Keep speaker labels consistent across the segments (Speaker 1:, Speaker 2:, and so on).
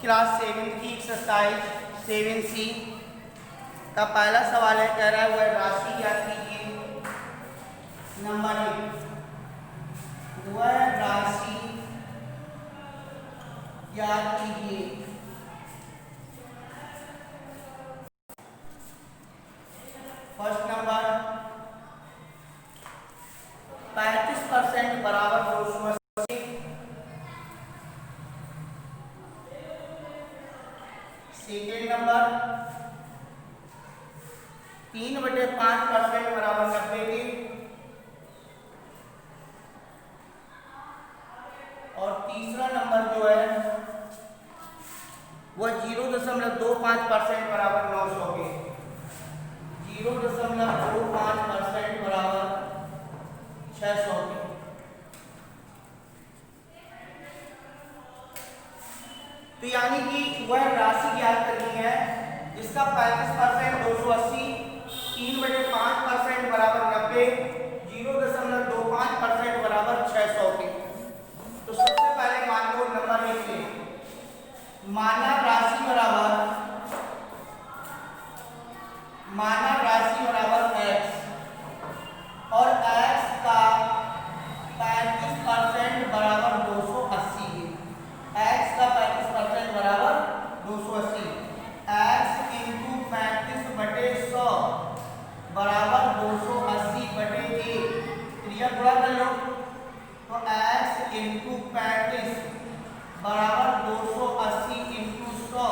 Speaker 1: Class 7 की exercise 7C का पहला सवाल है, कह रहा है वह राशि याद कीजिए। नंबर 1, वह राशि याद कीजिए। फर्स्ट नंबर 35% बराबर 280। सेकेंड नंबर 3/5% बराबर 90 के। और तीसरा नंबर जो है वह 0.25% बराबर 900 के। 0.25% बराबर 600 के। तो यानी कि वह राशि ज्ञात करनी है जिसका 35% 280, 3/5% बराबर 90, 0.25% बराबर 600 के। तो सबसे पहले मान लो नंबर 1 से माना राशि बराबर x और x का 35% बराबर 280 है। x का 35% बराबर 280, x इंटू 35/100 बराबर 280/1। क्रिया गुणा कर लो तो x इंटू 35 बराबर 280 इंटू 100,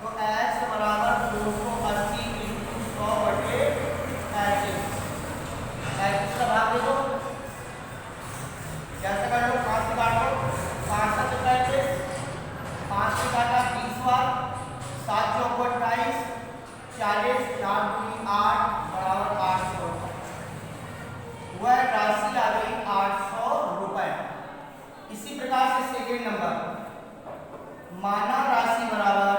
Speaker 1: तो x बराबर 280 इंटू 100/35। का भाग देखो कैसे कर लो, 5 से काट लो, 5 से 35, 5 से काटा 30 बार, 7 चौको 28, 40, 4 दूनी 8 बराबर 800। वह राशि आ गई 800 रुपए। इसी प्रकार से सेकेंड नंबर माना राशि बराबर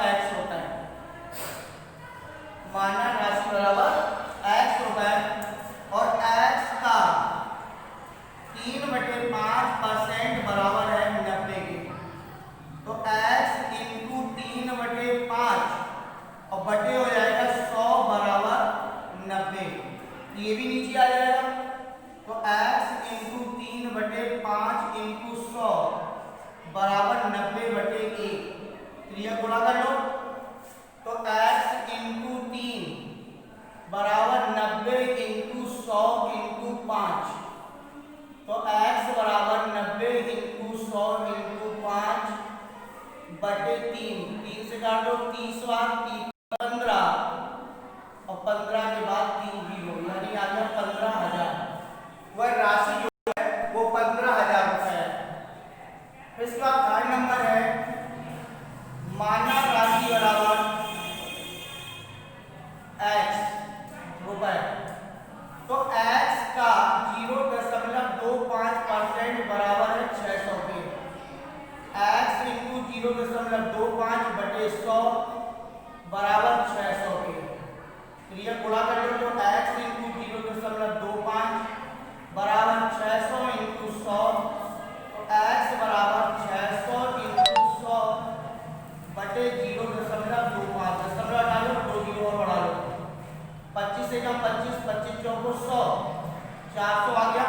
Speaker 1: x होता है। माना राशि बराबर x होता है और x का 3/5% बराबर है 90 के। तो x इंटू 3/5 और बटे हो जाएगा 100 बराबर 90। ये भी नीचे आ जाएगा। तो x इंटू 3/5 इंटू 100 बराबर 90/1। क्रिया गुणा कर लो तो x इंटू 3 बराबर 90 इंटू 100 इंटू 5। तो x बराबर 90 इंटू 100 इंटू 5/3। 3 से काट दो 30 बार, 15 और 15 के बाद 3 जीरो, यानी आ गया 15,000। वह राशि जो है वो 15,000 रुपए है। फिर इसके बाद थर्ड नंबर है माना राशि बराबर x रुपए। तो x का 0.25% बराबर है 600 के। x इंटू 0.25/100 बराबर 600 के। क्रिया गुणा कर लो तो x इंटू 0.25 बराबर 600 इंटू 100, तो x बराबर 600 इंटू 100 बटे 0.25। दशमलव हटा लो, 2 जीरो और बढ़ा लो, 25 से कम 25, 25 चौको 100, 400 आ गया,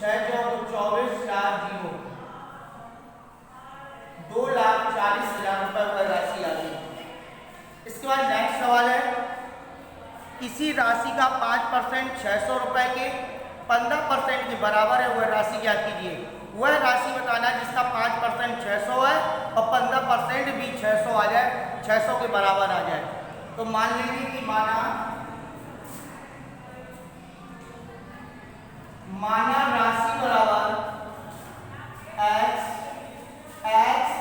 Speaker 1: 6 चौको 24, 4 जीरो, 2,40,000 रुपए वह राशि आ गई। इसके बाद नेक्स्ट सवाल है, इसी राशि का 5% 600 रुपए के 15% के बराबर है, वह राशि क्या कीजिए। वह राशि बताना जिसका 5% 600 है और 15% भी 600 आ जाए, 600 के बराबर आ जाए। तो मान लेंगे कि माना राशि बराबर x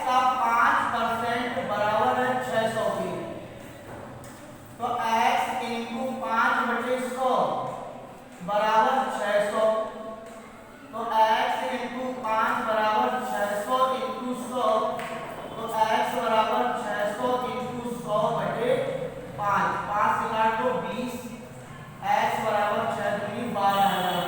Speaker 1: का 5% बराबर है 600 के। तो x इंटू 5/100 बराबर 600। तो x इंटू 5 बराबर 600 इंटू 100, तो x बराबर 600 इंटू 100/5। 5 से काट दो 20, x बराबर 6 दूनी 12,000।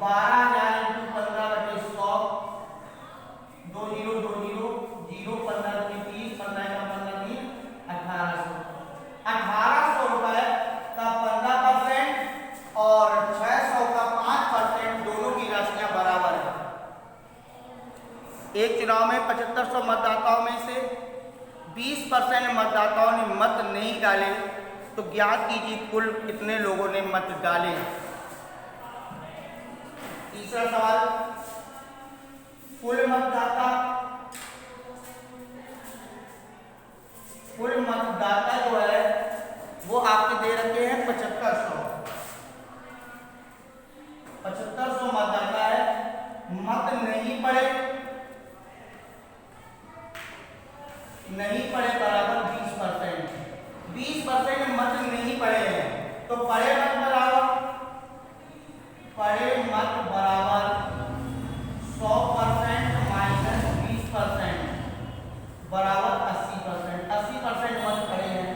Speaker 1: 12,000 इंटू 15/100, 2 जीरो 2 जीरो 0, 15 दूनी 30, 15 का 15 3, 1800। 1800 रुपए का 15% और 600 का 5%, दोनों की राशियां बराबर है। एक चुनाव में 7500 मतदाताओं में से 20% मतदाताओं ने मत नहीं डाले, तो ज्ञात कीजिए कुल कितने लोगों ने मत डाले। तीसरा सवाल, कुल मतदाता जो है वो आपके दे रखे हैं 7500। 7500 मतदाता है, मत नहीं पड़े बराबर 20%। 20% मत नहीं पड़े हैं, तो पड़े मत बराबर 100% माइनस 20% बराबर 80%। 80% मत पड़े हैं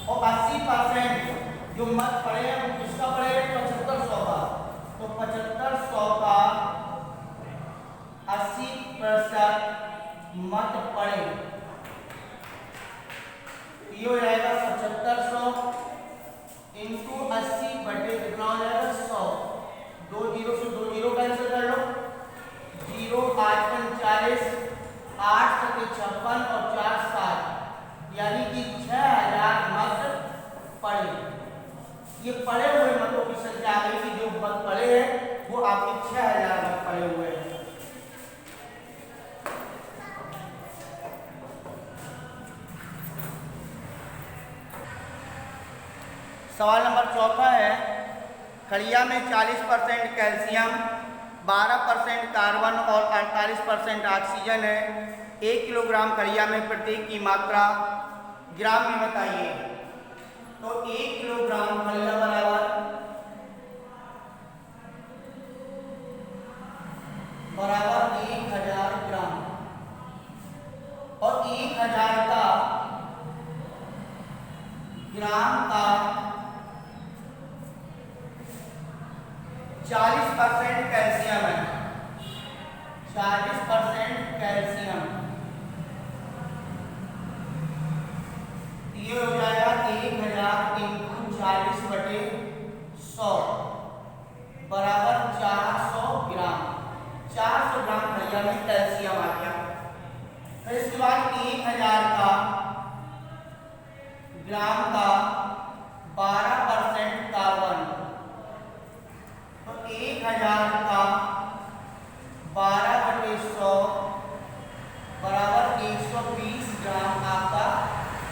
Speaker 1: और 80% जो मत पड़े हैं वो किसका पड़े हैं? 7500 का। तो 7500 का 80% मत पड़े, ये हो जाएगा 7500 इंटू 80 बटे कितना हो जाएगा 100। 2 जीरो से 2 जीरो कैंसिल कर लो, 0 8 5 40, 8 7 56 और 4 7, यानी कि 6000 मत पड़े। ये पड़े हुए मतों की संख्या आ गई कि जो मत पड़े हैं वो आपके 6000 मत पड़े हुए हैं। सवाल नंबर चौथा है, खड़िया में 40% कैल्शियम, 12% कार्बन और 48% ऑक्सीजन है। 1 किलोग्राम खड़िया में प्रत्येक की मात्रा ग्राम में बताइए। तो 1 किलोग्राम खड़िया बराबर 1000 ग्राम, और 1000 का ग्राम का 40% कैल्शियम है। 40% कैल्शियम, ये हो जाएगा 1000 इंटू 40 बटे 100 बराबर 400 ग्राम। 400 ग्राम खड़िया में कैल्शियम आ गया। फिर इसके बाद 1000 का ग्राम का 12% कार्बन, तो 1000 का 12/100 बराबर 120 ग्राम आपका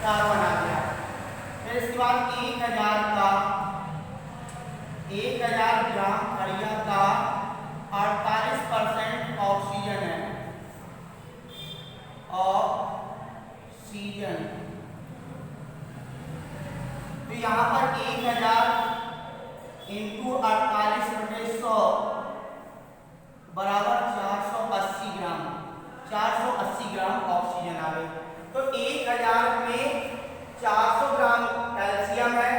Speaker 1: कार्बन आ गया। फिर इसके बाद 1000 ग्राम खड़िया का 48% ऑक्सीजन है। ऑक्सीजन, तो यहाँ पर 1000 इंटू 48/100 बराबर 480 ग्राम। 480 ग्राम ऑक्सीजन आ गई। तो 1000 में 400 ग्राम कैल्शियम है,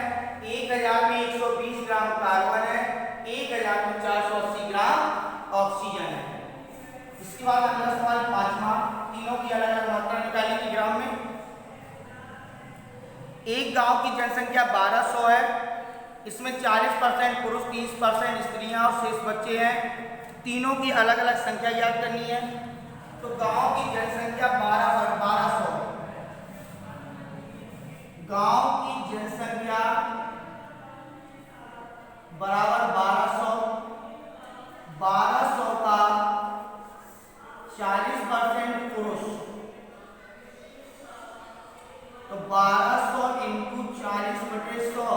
Speaker 1: 1000 में 120 ग्राम कार्बन है, 1000 में 480 ग्राम ऑक्सीजन है। इसके बाद अगला सवाल पांचवा, तीनों की अलग अलग मात्रा निकालेंगे ग्राम में। एक गांव की जनसंख्या 1200 है, इसमें 40% पुरुष, 30% स्त्रियां और शेष बच्चे हैं। तीनों की अलग अलग संख्या याद करनी है। तो गांव की जनसंख्या 1200, गांव की जनसंख्या बराबर 1200। 1200 का 40% पुरुष, तो 1200 इंटू 40/100,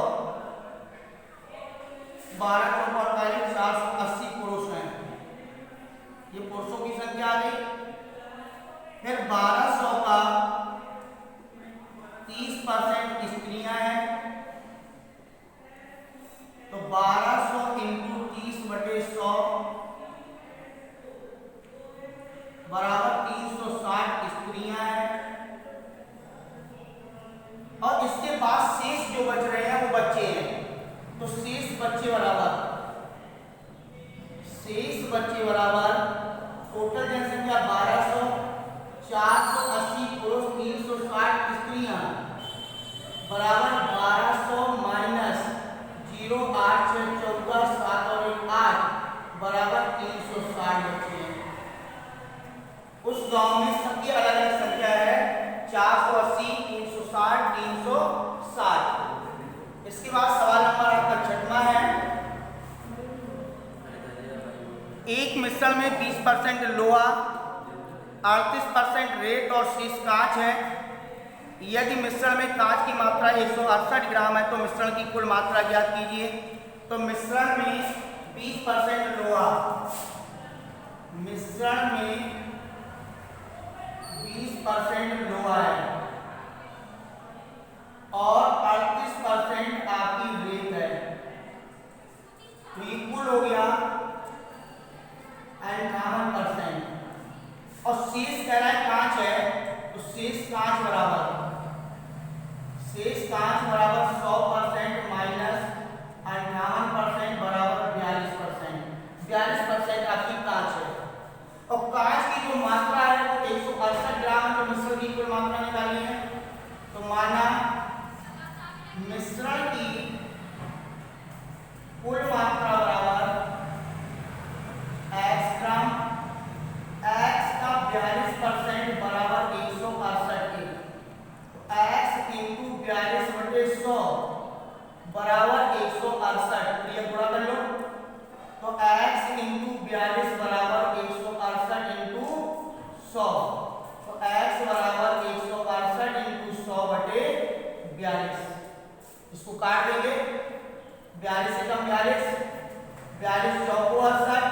Speaker 1: 12 चौक 48, 480 पुरुष हैं। ये पुरुषों की संख्या आ गई। फिर 1200 का 30% स्त्रियां हैं, तो 1200 इंटू 30/100 बराबर 360 स्त्रियां हैं। और इसके बाद शेष जो बच रहे हैं वो बच्चे हैं, तो शेष बच्चे बराबर शेष बच्चे बराबर टोटल जनसंख्या 1200, 480 पुरुष, 360 स्त्रियां बराबर 1200 माइनस 0, 8, 6, 14, 7 और 1 8 बराबर 360 बच्चे हैं। उस गांव में सबकी अलग अलग संख्या है 480, 360, 360। इसके बाद सवाल नंबर आपका 6वां है। एक मिश्रण में 20% लोहा, 38% रेत और शेष कांच है। यदि मिश्रण में कांच की मात्रा 168 ग्राम है तो मिश्रण की कुल मात्रा ज्ञात कीजिए। तो मिश्रण में 20% लोहा, मिश्रण में 20% लोहा है और 38% आपकी रेत है, तो ये कुल हो गया 58%। और शेष कह रहा है कांच है, तो शेष कांच बराबर 100% माइनस 58% बराबर 42%। 42% आपकी कांच है। और कांच की जो मात्रा है वो 168 ग्राम है, तो मिश्रण की कुल मात्रा निकाली है। तो माना मिश्रण की कुल मात्रा बराबर x ग्राम, x का 42% बराबर 168 के, x इंटू 42/100 बराबर 168, तो ये गुणा कर लो। तो x इंटू 42 बराबर 168 इंटू 100, तो x बराबर 168 इंटू 100/42। इसको काट देंगे, 42 से कम 42, 42 चौको 68,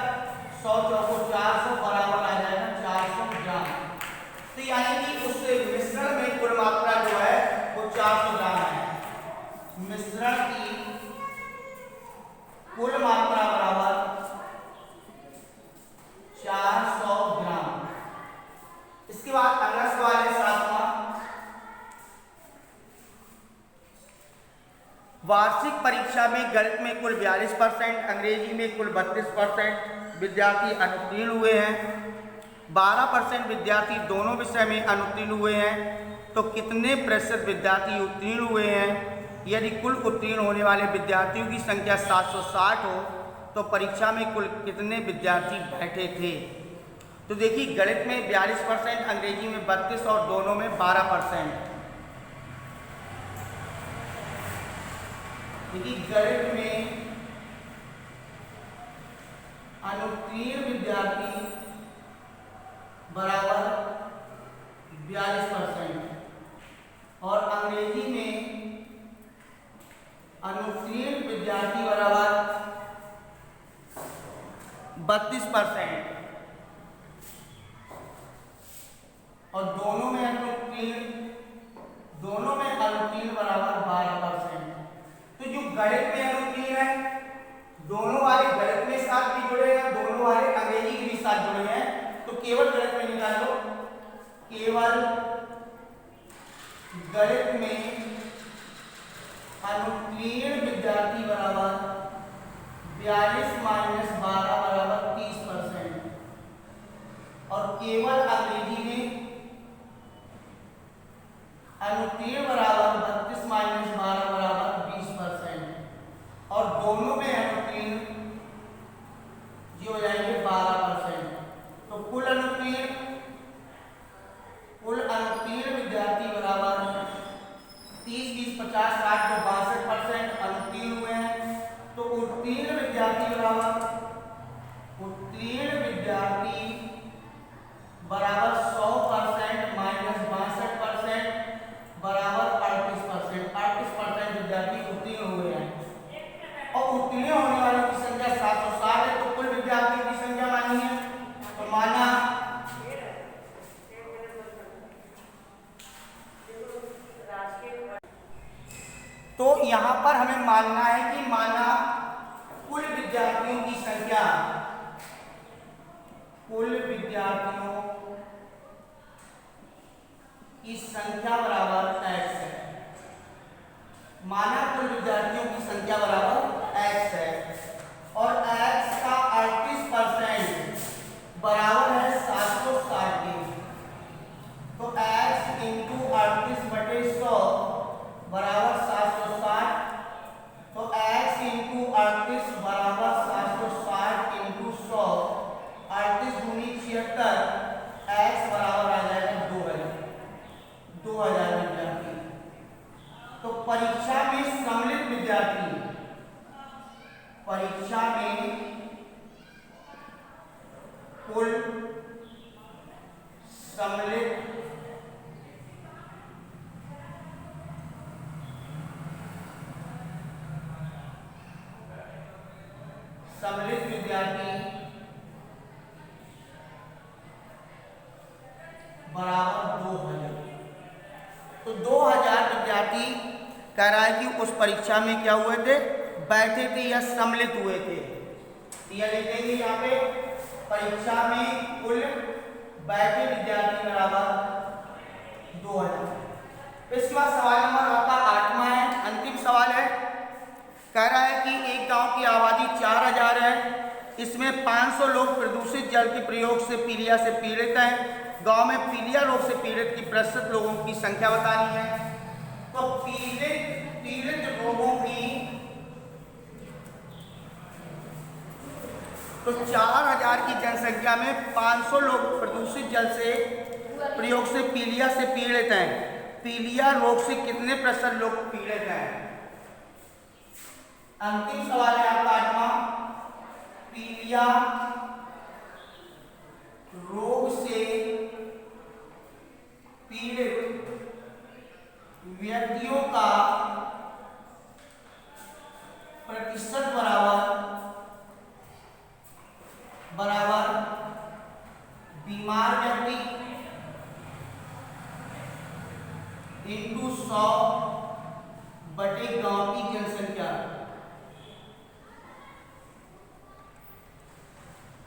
Speaker 1: 100 चौको 400 बराबर आ जाएगा 400 ग्राम। तो यानी कि उस मिश्रण में कुल मात्रा जो है वो 400 ग्राम है। मिश्रण की कुल मात्रा बराबर 400 ग्राम। इसके बाद अगला सवाल है 7वां। वार्षिक परीक्षा में गणित में कुल 42%, अंग्रेजी में कुल 32% विद्यार्थी अनुत्तीर्ण हुए हैं। 12% विद्यार्थी दोनों विषय में अनुत्तीर्ण हुए हैं। तो कितने प्रतिशत विद्यार्थी उत्तीर्ण हुए हैं? यदि कुल उत्तीर्ण होने वाले विद्यार्थियों की संख्या 760 हो तो परीक्षा में कुल कितने विद्यार्थी बैठे थे? तो देखिए गणित में 42%, अंग्रेजी में 32 और दोनों में 12%। देखिए गणित में अनुत्तीर्ण विद्यार्थी बराबर 42% और अंग्रेजी में अनुत्तीर्ण विद्यार्थी बराबर 32% और दोनों में अनुत्तीर्ण बराबर 12%। तो जो गणित में अनुत्तीर्ण है, दोनों वाले गणित में साथ भी जुड़े हैं, दोनों वाले अंग्रेजी के भी साथ जुड़े हैं, तो केवल गणित में निकाल लो। केवल गणित में अनुत्तीर्ण विद्यार्थी बराबर 42 माइनस 12 बराबर 30% और केवल अंग्रेजी में अनुत्तीर्ण बराबर 32 माइनस 12 बराबर 20% और दोनों में अनुत्तीर्ण जो हो जाएंगे 12%। तो कुल अनुत्तीर्ण विद्यार्थी बराबर 30, 20, 50, 60 जो 62% अनुत्तीर्ण हुए हैं। तो उत्तीर्ण विद्यार्थी बराबर 100% माइनस 62% बराबर 38%। 38% विद्यार्थी उत्तीर्ण हुए हैं और उत्तीर्ण होने वालों की संख्या 760 है। तो कुल विद्यार्थियों की संख्या मानी है, तो माना तो यहां पर हमें मानना है कि माना कुल विद्यार्थियों की संख्या बराबर x है। माना कुल विद्यार्थियों की संख्या बराबर x है और x का 38% कुल सम्मिलित विद्यार्थी बराबर 2000। तो 2000 विद्यार्थी कह रहा है कि उस परीक्षा में क्या हुए थे, बैठे थे या सम्मिलित हुए थे। यह लिखेंगे यहाँ पे परीक्षा में कुल बैठे विद्यार्थी बराबर 2000। इसके बाद सवाल नंबर आपका 8वां है, अंतिम सवाल है। कह रहा है कि एक गांव की आबादी 4000 है, इसमें 500 लोग प्रदूषित जल के प्रयोग से पीलिया से पीड़ित हैं। गांव में पीलिया रोग से पीड़ित की प्रतिशत लोगों की संख्या बतानी है। तो पीड़ित लोगों की तो 4000 की जनसंख्या में 500 लोग प्रदूषित जल से प्रयोग से पीलिया से पीड़ित हैं। पीलिया रोग से कितने प्रतिशत लोग पीड़ित हैं? अंतिम सवाल है आपका 8वां। पीलिया रोग से पीड़ित व्यक्तियों का प्रतिशत बराबर बीमार व्यक्ति इंटू 100 बटे गांव की जनसंख्या।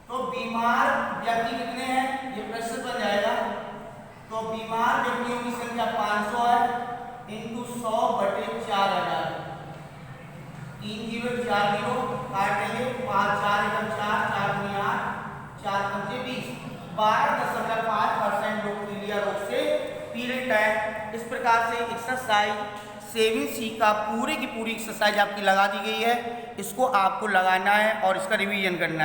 Speaker 1: तो बीमार व्यक्ति कितने हैं, ये प्रतिशत बन जाएगा। तो बीमार व्यक्तियों की संख्या 500 है इंटू 100 बटे 4000। 3 0 4 0 काट देंगे, 5 4 1 4 4 2 8 4 5 20। 12.5% लोग पीलिया रोग से पीड़ित है। इस प्रकार से एक्सरसाइज 7C का पूरी की पूरी एक्सरसाइज आपकी लगा दी गई है। इसको आपको लगाना है और इसका रिवीजन करना है।